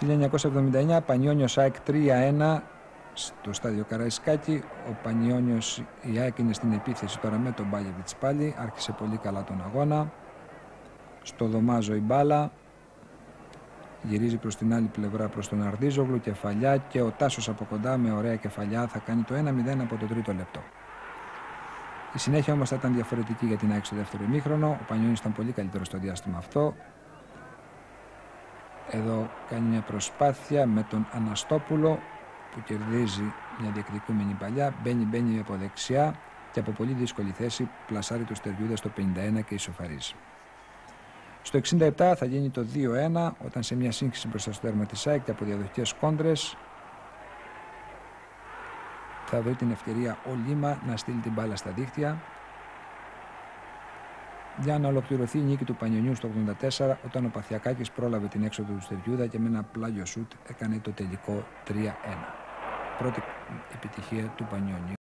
1979, Πανιόνιος ΑΕΚ 3-1 στο στάδιο Καραϊσκάκη. Ο Πανιόνιος, η ΑΕΚ είναι στην επίθεση τώρα με τον Μπάγεβιτς πάλι. Άρχισε πολύ καλά τον αγώνα. Στο Δωμάζο η μπάλα. Γυρίζει προς την άλλη πλευρά προς τον Αρδίζογλου, κεφαλιά, και ο Τάσος από κοντά με ωραία κεφαλιά θα κάνει το 1-0 από το τρίτο λεπτό. Η συνέχεια όμως θα ήταν διαφορετική για την ΑΕΚ στο δεύτερο ημίχρονο. Ο Πανιόνιος ήταν πολύ καλύτερο στο διάστημα αυτό. Εδώ κάνει μια προσπάθεια με τον Αναστόπουλο που κερδίζει μια διεκδικούμενη παλιά. Μπαίνει από δεξιά και από πολύ δύσκολη θέση πλασάρει το Στεριούδα στο 51 και ισοφαρίζει. Στο 67 θα γίνει το 2-1 όταν σε μια σύγχυση μπροστά στο τέρμα της ΑΕΚ και από διαδοχικές κόντρες θα βρει την ευκαιρία ο Λίμα να στείλει την μπάλα στα δίχτυα για να ολοκληρωθεί η νίκη του Πανιονιού στο 84 όταν ο Παθιακάκης πρόλαβε την έξοδο του Στεριούδα και με ένα πλάγιο σουτ έκανε το τελικό 3-1. Πρώτη επιτυχία του Πανιονιού.